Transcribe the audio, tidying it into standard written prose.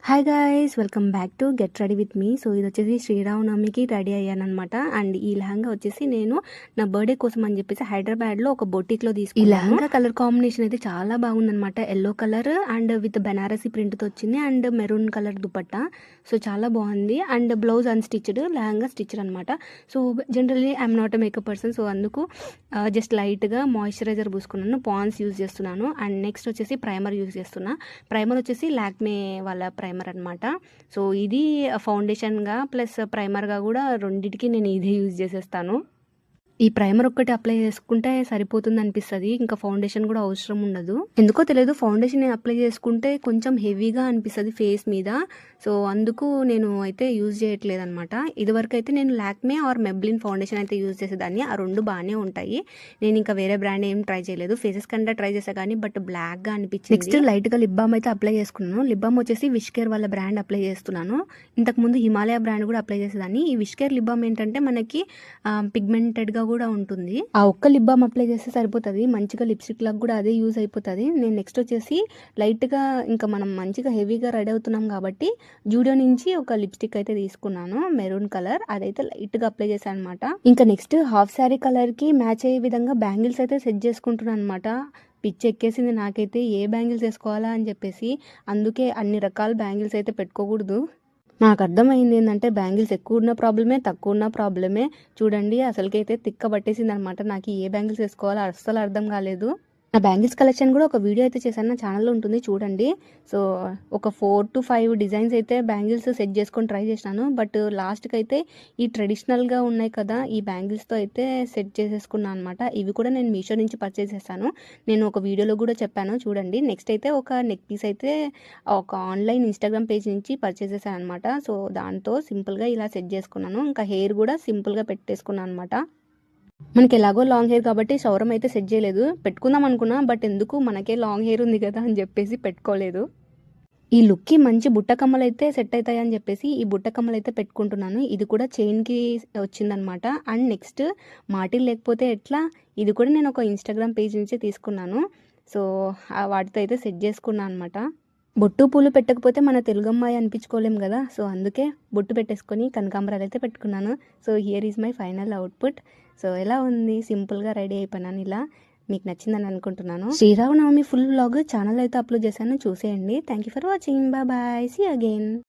Hi guys, welcome back to get ready with me. So ఇది వచ్చేసి శ్రీరామనవమికి ready అయ్యానమాట. And ఈ లెహంగా వచ్చేసి నేను నా బర్త్డే కోసం అని చెప్పేసి హైదరాబాద్లో ఒక బొటిక్లో తీసుకున్నాను. ఈ లెహంగా కలర్ కాంబినేషన్ అయితే చాలా బాగుందనమాట. Yellow colour and with Benarasi ప్రింట్తో వచ్చింది and maroon colour dupatta. So చాలా బాగుంది. And blouse unstitched, lehenga stitched అనమాట. So generally I'm not a makeup person, so అందుకు జస్ట్ లైట్గా మాయిశ్చరైజర్ పూసుకున్నాను, పాన్స్ యూజ్ చేస్తున్నాను. అండ్ నెక్స్ట్ వచ్చేసి ప్రైమర్ యూజ్ చేస్తున్నా. ప్రైమర్ వచ్చేసి లాక్మే వాళ్ళ ప్రైమర్ అనమాట. సో ఇది ఫౌండేషన్గా ప్లస్ ప్రైమర్గా కూడా రెండింటికి నేను ఇదే యూజ్ చేసేస్తాను. ఈ ప్రైమర్ ఒక్కటి అప్లై చేసుకుంటే సరిపోతుంది అనిపిస్తుంది, ఇంకా ఫౌండేషన్ కూడా అవసరం ఉండదు. ఎందుకో తెలియదు, ఫౌండేషన్ నేను అప్లై చేసుకుంటే కొంచెం హెవీగా అనిపిస్తుంది ఫేస్ మీద. సో అందుకు నేను అయితే యూజ్ చేయట్లేదు అనమాట. ఇదివరకు అయితే నేను లాక్మే ఆర్ మెబ్లిన్ ఫౌండేషన్ అయితే యూజ్ చేసేదాన్ని. ఆ రెండు బాగానే ఉంటాయి. నేను ఇంకా వేరే బ్రాండ్ ఏం ట్రై చేయలేదు. ఫేసెస్ కంటే ట్రై చేసా కానీ బట్ బ్లాక్గా అనిపించింది. నెక్స్ట్ లైట్గా లిప్ బామ్ అయితే అప్లై చేసుకున్నాను. లిప్ బామ్ వచ్చేసి విష్ కేర్ వాళ్ళ బ్రాండ్ అప్లై చేస్తున్నాను. ఇంతకుముందు హిమాలయ బ్రాండ్ కూడా అప్లై చేసేదాన్ని. ఈ విష్ కేర్ లిప్ బామ్ ఏంటంటే మనకి పిగ్మెంటెడ్గా కూడా ఉంటుంది. ఆ ఒక్క లిప్ బామ్ అప్లై చేస్తే సరిపోతుంది. మంచిగా లిప్స్టిక్ లాగా కూడా అదే యూజ్ అయిపోతుంది. నేను నెక్స్ట్ వచ్చేసి లైట్గా ఇంకా మనం మంచిగా హెవీగా రెడీ అవుతున్నాం కాబట్టి జూడియో నుంచి ఒక లిప్స్టిక్ అయితే తీసుకున్నాను, మెరూన్ కలర్. అదైతే లైట్గా అప్లై చేశాను అనమాట. ఇంకా నెక్స్ట్ హాఫ్ శారీ కలర్కి మ్యాచ్ అయ్యే విధంగా బ్యాంగిల్స్ అయితే సెట్ చేసుకుంటున్నాను అనమాట. పిచ్చి ఎక్కేసింది నాకైతే ఏ బ్యాంగిల్స్ వేసుకోవాలా అని చెప్పేసి. అందుకే అన్ని రకాల బ్యాంగిల్స్ అయితే పెట్టుకోకూడదు. నాకు అర్థమైంది ఏంటంటే బ్యాంగిల్స్ ఎక్కువ ఉన్న ప్రాబ్లమే, తక్కువ ఉన్న ప్రాబ్లమే. చూడండి అసలుకైతే తిక్క పట్టేసింది అనమాట. నాకు ఏ బ్యాంగిల్స్ వేసుకోవాలో అస్సలు అర్థం కాలేదు. నా బ్యాంగిల్స్ కలెక్షన్ కూడా ఒక వీడియో అయితే చేశాను, నా ఛానల్లో ఉంటుంది చూడండి. సో ఒక 4 to 5 డిజైన్స్ అయితే బ్యాంగిల్స్ సెట్ చేసుకొని ట్రై చేసినాను. బట్ లాస్ట్కి అయితే ఈ ట్రెడిషనల్గా ఉన్నాయి కదా, ఈ బ్యాంగిల్స్తో అయితే సెట్ చేసేసుకున్నాను అనమాట. ఇవి కూడా నేను మీషో నుంచి పర్చేస్ చేశాను. నేను ఒక వీడియోలో కూడా చెప్పాను చూడండి. నెక్స్ట్ అయితే ఒక నెక్ పీస్ అయితే ఒక ఆన్లైన్ ఇన్స్టాగ్రామ్ పేజ్ నుంచి పర్చేస్ చేశాను అనమాట. సో దాంతో సింపుల్గా ఇలా సెట్ చేసుకున్నాను. ఇంకా హెయిర్ కూడా సింపుల్గా పెట్టేసుకున్నాను అనమాట. మనకి ఎలాగో లాంగ్ హెయిర్ కాబట్టి సౌరం అయితే సెట్ చేయలేదు. పెట్టుకుందాం అనుకున్నా బట్ ఎందుకు, మనకే లాంగ్ హెయిర్ ఉంది కదా అని చెప్పేసి పెట్టుకోలేదు. ఈ లుక్కి మంచి బుట్ట కమ్మలు అయితే సెట్ అవుతాయి అని చెప్పేసి ఈ బుట్ట కమ్మలు అయితే పెట్టుకుంటున్నాను. ఇది కూడా చైన్కి వచ్చిందనమాట. అండ్ నెక్స్ట్ మాటిల్ లేకపోతే ఎట్లా, ఇది కూడా నేను ఒక ఇన్స్టాగ్రామ్ పేజ్ నుంచే తీసుకున్నాను. సో వాటితో అయితే సెట్ చేసుకున్నాను అనమాట. బొట్టు పూలు పెట్టకపోతే మన తెలుగు అమ్మాయి అనిపించుకోలేం కదా. సో అందుకే బొట్టు పెట్టేసుకొని కనకాంబరాలు అయితే పెట్టుకున్నాను. So here is my final output. So ఎలా ఉంది, సింపుల్గా రెడీ అయిపోయినాను ఇలా. మీకు నచ్చిందని అనుకుంటున్నాను. శ్రీరామనవమి ఫుల్ వ్లాగ్ ఛానల్ అయితే అప్లోడ్ చేశాను, చూసేయండి. Thank you for watching. Bye bye, see again.